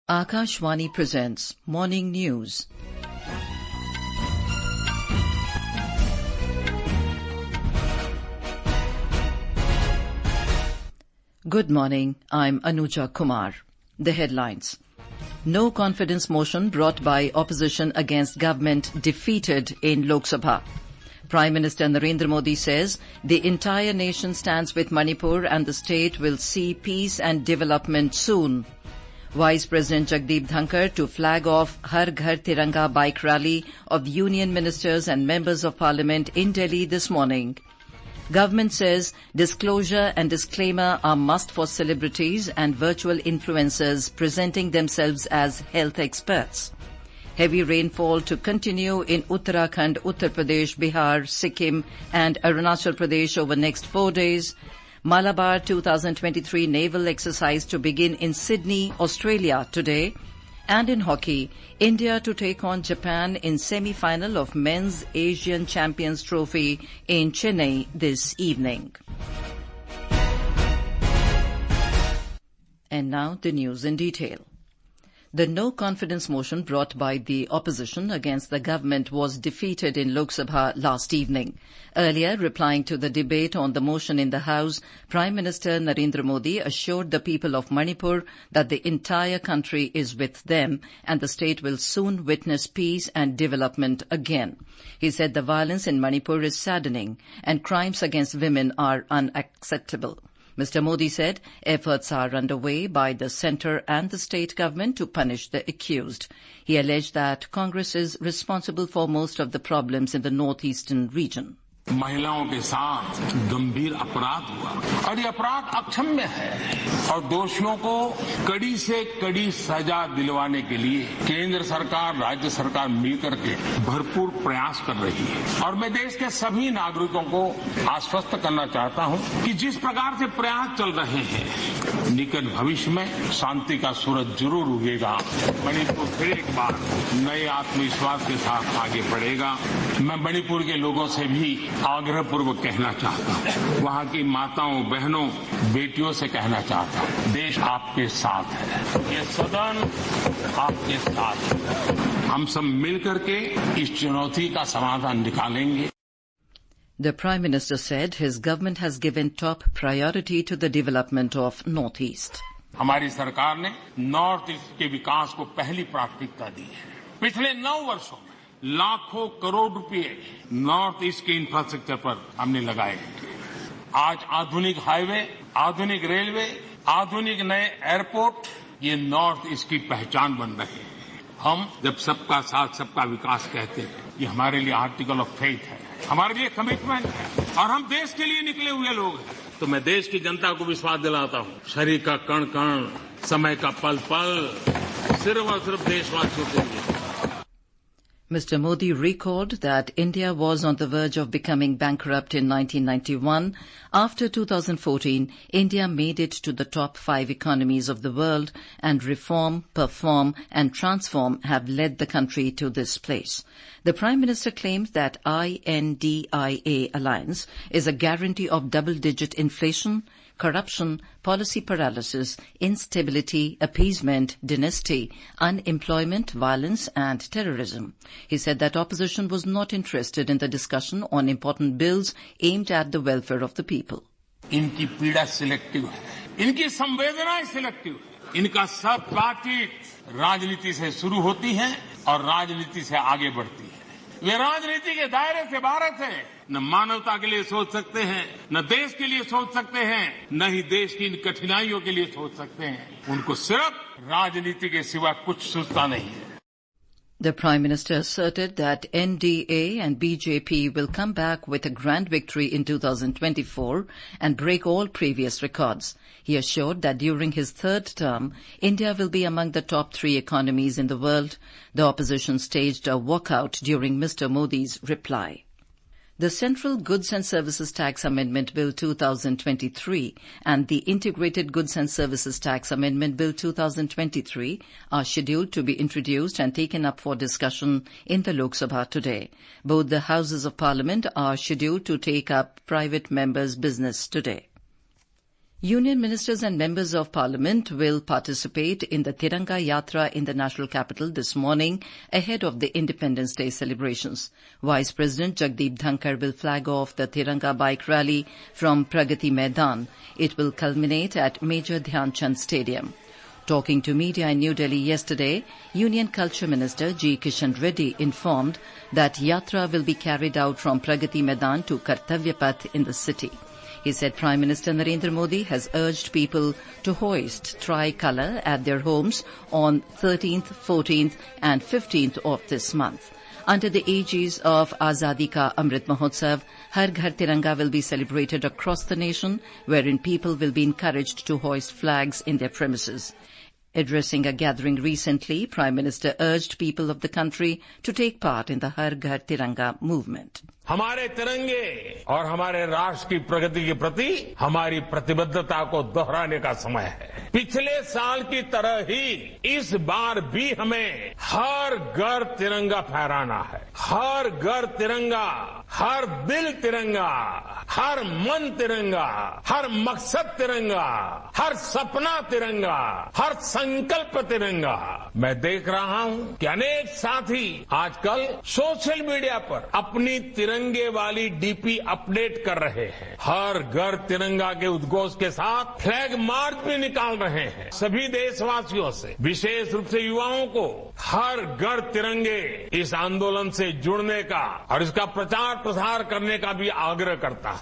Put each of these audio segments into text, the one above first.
Akashvani presents Morning News. Good morning. I'm Anuja Kumar. The headlines. No confidence motion brought by opposition against government defeated in Lok Sabha. Prime Minister Narendra Modi says the entire nation stands with Manipur and the state will see peace and development soon. Vice President Jagdeep Dhankar to flag off Har Ghar Tiranga bike rally of Union Ministers and Members of Parliament in Delhi this morning. Government says disclosure and disclaimer are must for celebrities and virtual influencers presenting themselves as health experts. Heavy rainfall to continue in Uttarakhand, Uttar Pradesh, Bihar, Sikkim and Arunachal Pradesh over next 4 days. Malabar 2023 naval exercise to begin in Sydney, Australia today. And in hockey, India to take on Japan in semi-final of Men's Asian Champions Trophy in Chennai this evening. And now the news in detail. The no-confidence motion brought by the opposition against the government was defeated in Lok Sabha last evening. Earlier, replying to the debate on the motion in the House, Prime Minister Narendra Modi assured the people of Manipur that the entire country is with them and the state will soon witness peace and development again. He said the violence in Manipur is saddening and crimes against women are unacceptable. Mr. Modi said efforts are underway by the centre and the state government to punish the accused. He alleged that Congress is responsible for most of the problems in the northeastern region. महिलाओं के साथ गंभीर अपराध हुआ और ये अपराध अक्षम्य है और दोषियों को कड़ी से कड़ी सजा दिलवाने के लिए केंद्र सरकार राज्य सरकार मिलकर के भरपूर प्रयास कर रही है और मैं देश के सभी नागरिकों को आश्वस्त करना चाहता हूं कि जिस प्रकार से प्रयास चल रहे हैं निकट भविष्य में शांति का सूरज जरूर उगेगा। मणिपुर फिर एक बार नए आत्मविश्वास के साथ आगे बढ़ेगा। मैं मणिपुर के लोगों से भी आग्रहपूर्वक कहना चाहता हूं, वहां की माताओं बहनों बेटियों से कहना चाहता हूं, देश आपके साथ है, ये सदन आपके साथ है। हम सब मिलकर के इस चुनौती का समाधान निकालेंगे। The Prime Minister said his government has given top priority to the development of North East. हमारी सरकार ने नॉर्थ ईस्ट के विकास को पहली प्राथमिकता दी है। पिछले 9 वर्षों में लाखों करोड़ रुपए नॉर्थ ईस्ट के इंफ्रास्ट्रक्चर पर हमने लगाए हैं। आज आधुनिक हाईवे, आधुनिक रेलवे, आधुनिक नए एयरपोर्ट ये नॉर्थ ईस्ट की पहचान बन रहे हैं। हम जब सबका साथ सबका विकास कहते हैं ये हमारे लिए आर्टिकल ऑफ फेथ है, हमारे लिए कमिटमेंट है और हम देश के लिए निकले हुए लोग हैं। तो मैं देश की जनता को विश्वास दिलाता हूं, शरीर का कण कण, समय का पल पल सिर्फ और सिर्फ देशवासियों के लिए। Mr. Modi recalled that India was on the verge of becoming bankrupt in 1991. After 2014, India made it to the top 5 economies of the world, and reform, perform, and transform have led the country to this place. The Prime Minister claimed that INDIA alliance is a guarantee of double-digit inflation, corruption, policy paralysis, instability, appeasement, dynasty, unemployment, violence and terrorism. He said that opposition was not interested in the discussion on important bills aimed at the welfare of the people. इनकी पीड़ा selective है, इनकी संवेदनाएं selective है, इनका सब बातचीत राजनीति से शुरू होती है और राजनीति से आगे बढ़ती है। वे राजनीति के दायरे से बाहर थे, न मानवता के लिए सोच सकते हैं, न देश के लिए सोच सकते हैं, न ही देश की इन कठिनाइयों के लिए सोच सकते हैं। उनको सिर्फ राजनीति के सिवा कुछ सूझता नहीं है। The Prime Minister asserted that NDA and BJP will come back with a grand victory in 2024 and break all previous records. He assured that during his third term, India will be among the top 3 economies in the world. The opposition staged a walkout during Mr. Modi's reply. The Central Goods and Services Tax Amendment Bill 2023 and the Integrated Goods and Services Tax Amendment Bill 2023 are scheduled to be introduced and taken up for discussion in the Lok Sabha today. Both the Houses of Parliament are scheduled to take up private members' business today. Union ministers and members of parliament will participate in the Tiranga Yatra in the national capital this morning ahead of the Independence Day celebrations. Vice President Jagdeep Dhankar will flag off the Tiranga bike rally from Pragati Maidan. It will culminate at Major Dhyan Chand Stadium. Talking to media in New Delhi yesterday, Union Culture Minister G. Kishan Reddy informed that Yatra will be carried out from Pragati Maidan to Kartavya Path in the city. He said Prime Minister Narendra Modi has urged people to hoist tricolour at their homes on 13th, 14th and 15th of this month. Under the aegis of Azadi Ka Amrit Mahotsav, Har Ghar Tiranga will be celebrated across the nation, wherein people will be encouraged to hoist flags in their premises. Addressing a gathering recently, Prime Minister urged people of the country to take part in the Har Ghar Tiranga movement. हमारे तिरंगे और हमारे राष्ट्र की प्रगति के प्रति हमारी प्रतिबद्धता को दोहराने का समय है। पिछले साल की तरह ही इस बार भी हमें हर घर तिरंगा फहराना है। हर घर तिरंगा, हर दिल तिरंगा, हर मन तिरंगा, हर मकसद तिरंगा, हर सपना तिरंगा, हर संकल्प तिरंगा। मैं देख रहा हूं कि अनेक साथी आजकल सोशल मीडिया पर अपनी तिरंगे वाली डीपी अपडेट कर रहे हैं। हर घर तिरंगा के उद्घोष के साथ फ्लैग मार्च भी निकाल रहे हैं। सभी देशवासियों से, विशेष रूप से युवाओं को हर घर तिरंगे इस आंदोलन से जुड़ने का और इसका प्रचार प्रसार करने का भी आग्रह करता हूं।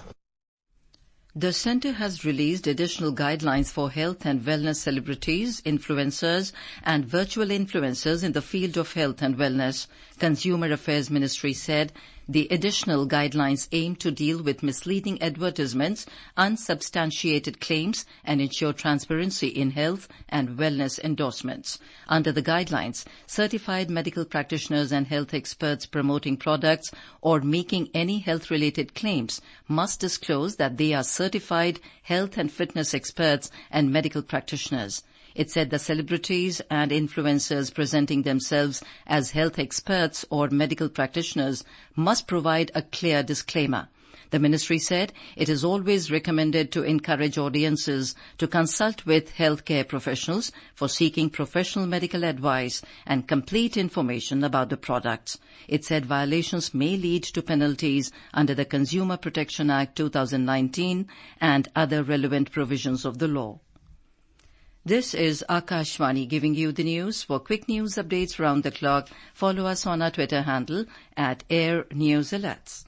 The centre has released additional guidelines for health and wellness celebrities, influencers and virtual influencers in the field of health and wellness. Consumer Affairs Ministry said the additional guidelines aim to deal with misleading advertisements, unsubstantiated claims and ensure transparency in health and wellness endorsements. Under the guidelines, certified medical practitioners and health experts promoting products or making any health-related claims must disclose that they are certified health and fitness experts and medical practitioners. It said the celebrities and influencers presenting themselves as health experts or medical practitioners must provide a clear disclaimer. The ministry said it is always recommended to encourage audiences to consult with healthcare professionals for seeking professional medical advice and complete information about the products. It said violations may lead to penalties under the Consumer Protection Act 2019 and other relevant provisions of the law. This is Akashvani giving you the news. For quick news updates round the clock, follow us on our Twitter handle at Air News Alerts.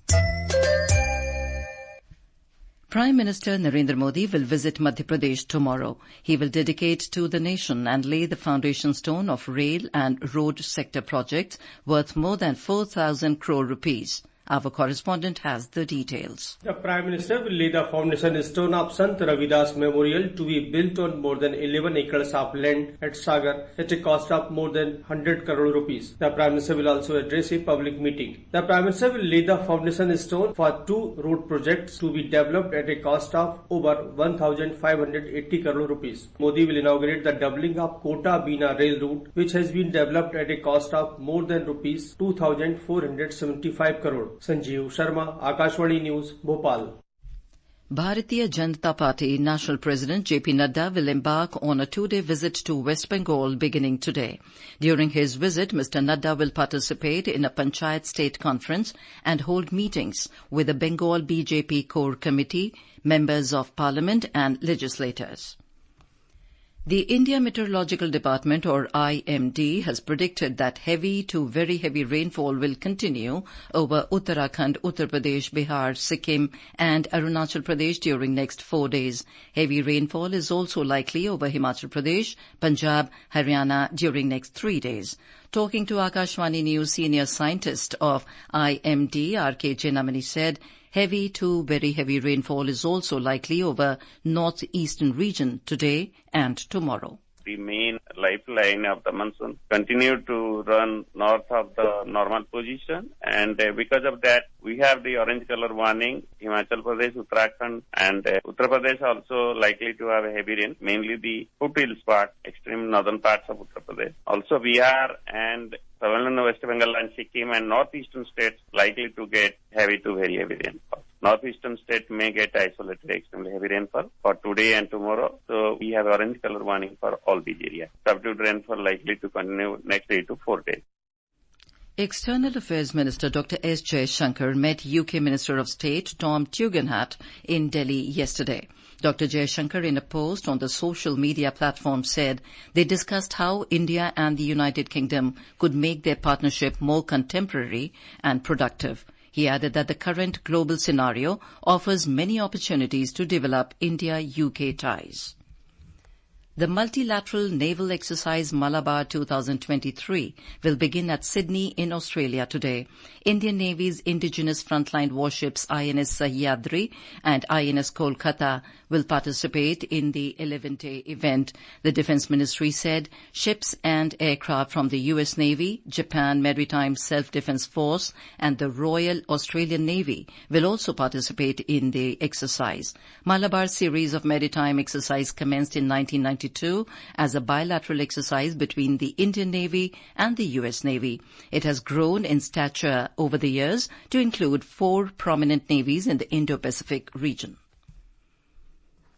Prime Minister Narendra Modi will visit Madhya Pradesh tomorrow. He will dedicate to the nation and lay the foundation stone of rail and road sector projects worth more than 4,000 crore rupees. Our correspondent has the details. The Prime Minister will lay the foundation stone of Sant Ravidas Memorial to be built on more than 11 acres of land at Sagar at a cost of more than 100 crore rupees. The Prime Minister will also address a public meeting. The Prime Minister will lay the foundation stone for 2 road projects to be developed at a cost of over 1,580 crore rupees. Modi will inaugurate the doubling of Kota-Bina rail route, which has been developed at a cost of more than rupees 2,475 crore. Sanjeev Sharma, Akashvani news, Bhopal. Bharatiya Janata Party National President J.P. Nadda will embark on a 2-day visit to West Bengal beginning today. During his visit, Mr. Nadda will participate in a Panchayat State Conference and hold meetings with the Bengal BJP Core Committee, members of Parliament and legislators. The India Meteorological Department, or IMD, has predicted that heavy to very heavy rainfall will continue over Uttarakhand, Uttar Pradesh, Bihar, Sikkim and Arunachal Pradesh during next 4 days. Heavy rainfall is also likely over Himachal Pradesh, Punjab, Haryana during next 3 days. Talking to Akashvani News, senior scientist of IMD, R.K. Chenamani, said heavy to very heavy rainfall is also likely over northeastern region today and tomorrow. The main lifeline of the monsoon continue to run north of the normal position, and because of that we have the orange color warning. Himachal Pradesh, Uttarakhand and Uttar Pradesh also likely to have a heavy rain, mainly the foothills part, extreme northern parts of Uttar Pradesh. Also Bihar and southern West Bengal and Sikkim and northeastern states likely to get heavy to very heavy rainfall. northeastern state may get isolated extremely heavy rainfall for today and tomorrow. So we have orange color warning for all these areas. Subdued rainfall likely to continue next 3 to 4 days. External Affairs Minister Dr. S. Jaishankar met UK Minister of State Tom Tugendhat in Delhi yesterday. Dr. Jaishankar, in a post on the social media platform, said they discussed how India and the United Kingdom could make their partnership more contemporary and productive. He added that the current global scenario offers many opportunities to develop India-UK ties. The multilateral naval exercise Malabar 2023 will begin at Sydney in Australia today. Indian Navy's indigenous frontline warships INS Sahyadri and INS Kolkata will participate in the 11-day event. The Defence Ministry said ships and aircraft from the US Navy, Japan Maritime Self-Defence Force and the Royal Australian Navy will also participate in the exercise. Malabar series of maritime exercise commenced in 1992 as a bilateral exercise between the Indian Navy and the US Navy. It has grown in stature over the years to include 4 prominent navies in the Indo-Pacific region.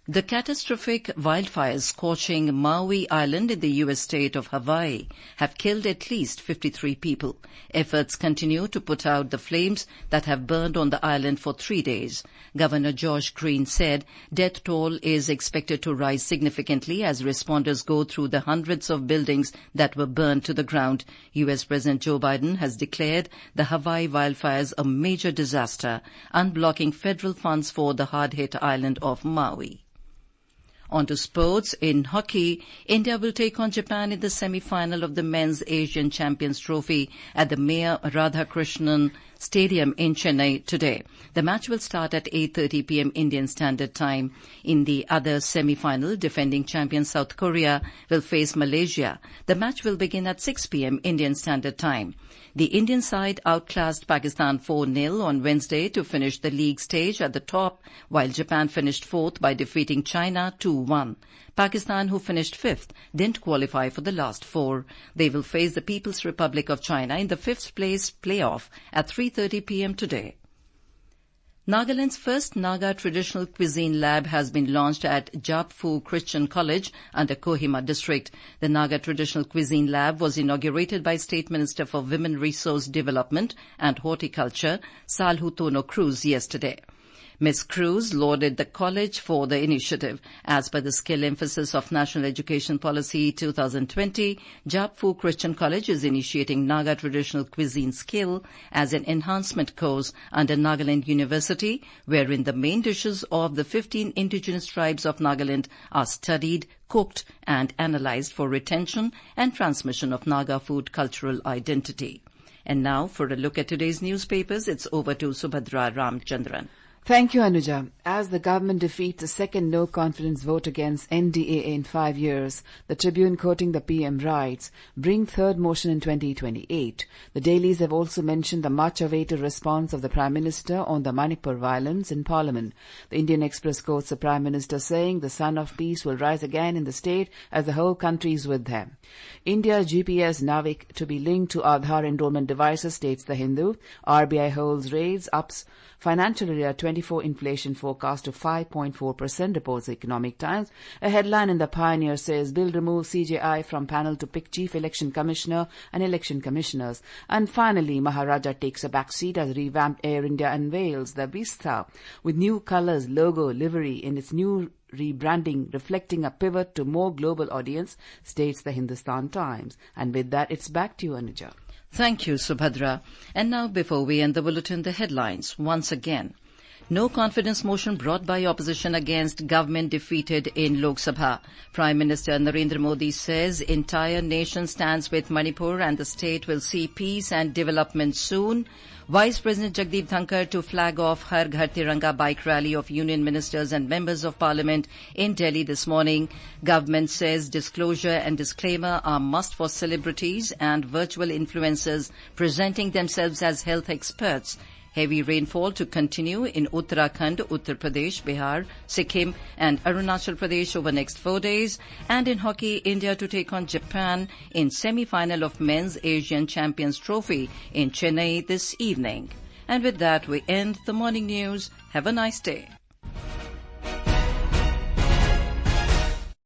The catastrophic wildfires scorching Maui Island in the U.S. state of Hawaii have killed at least 53 people. Efforts continue to put out the flames that have burned on the island for 3 days. Governor Josh Green said death toll is expected to rise significantly as responders go through the hundreds of buildings that were burned to the ground. U.S. President Joe Biden has declared the Hawaii wildfires a major disaster, unblocking federal funds for the hard-hit island of Maui. On to sports. In hockey, India will take on Japan in the semi-final of the Men's Asian Champions Trophy at the Mayor Radhakrishnan Stadium in Chennai today. The match will start at 8:30 p.m. Indian Standard Time. In the other semi-final, defending champion South Korea will face Malaysia. The match will begin at 6 p.m. Indian Standard Time. The Indian side outclassed Pakistan 4-0 on Wednesday to finish the league stage at the top, while Japan finished 4th by defeating China 2-1. Pakistan, who finished 5th, didn't qualify for the last 4. They will face the People's Republic of China in the 5th place playoff at 3:30 p.m. today. Nagaland's first Naga traditional cuisine lab has been launched at Japfu Christian College under Kohima district. The Naga traditional cuisine lab was inaugurated by State Minister for Women Resource Development and Horticulture, Salhutono Cruz, yesterday. Ms. Cruz lauded the college for the initiative. As per the skill emphasis of National Education Policy 2020, Japfu Christian College is initiating Naga traditional cuisine skill as an enhancement course under Nagaland University, wherein the main dishes of the 15 indigenous tribes of Nagaland are studied, cooked and analyzed for retention and transmission of Naga food cultural identity. And now for a look at today's newspapers, it's over to Subhadra Ramchandran. Thank you, Anuja. As the government defeats a second no-confidence vote against NDA in 5 years, the Tribune, quoting the PM, writes, bring third motion in 2028. The dailies have also mentioned the much-awaited response of the Prime Minister on the Manipur violence in Parliament. The Indian Express quotes the Prime Minister saying the sun of peace will rise again in the state as the whole country is with them. India's GPS Navik to be linked to Aadhaar enrollment devices, states the Hindu. RBI holds rates, ups financial year 24 inflation forecast to 5.4%, reports the Economic Times. A headline in the Pioneer says, Bill removes CJI from panel to pick Chief Election Commissioner and Election Commissioners. And finally, Maharaja takes a backseat as revamped Air India unveils the Vista with new colours, logo, livery in its new rebranding, reflecting a pivot to more global audience, states the Hindustan Times. And with that, it's back to you, Anuja. Thank you, Subhadra. And now, before we end the bulletin, the headlines once again. No confidence motion brought by opposition against government defeated in Lok Sabha. Prime Minister Narendra Modi says entire nation stands with Manipur and the state will see peace and development soon. Vice President Jagdeep Dhankar to flag off Har Ghar Tiranga bike rally of union ministers and members of parliament in Delhi this morning. Government says disclosure and disclaimer are must for celebrities and virtual influencers presenting themselves as health experts. Heavy rainfall to continue in Uttarakhand, Uttar Pradesh, Bihar, Sikkim and Arunachal Pradesh over next 4 days. And in hockey, India to take on Japan in semi-final of Men's Asian Champions Trophy in Chennai this evening. And with that, we end the morning news. Have a nice day.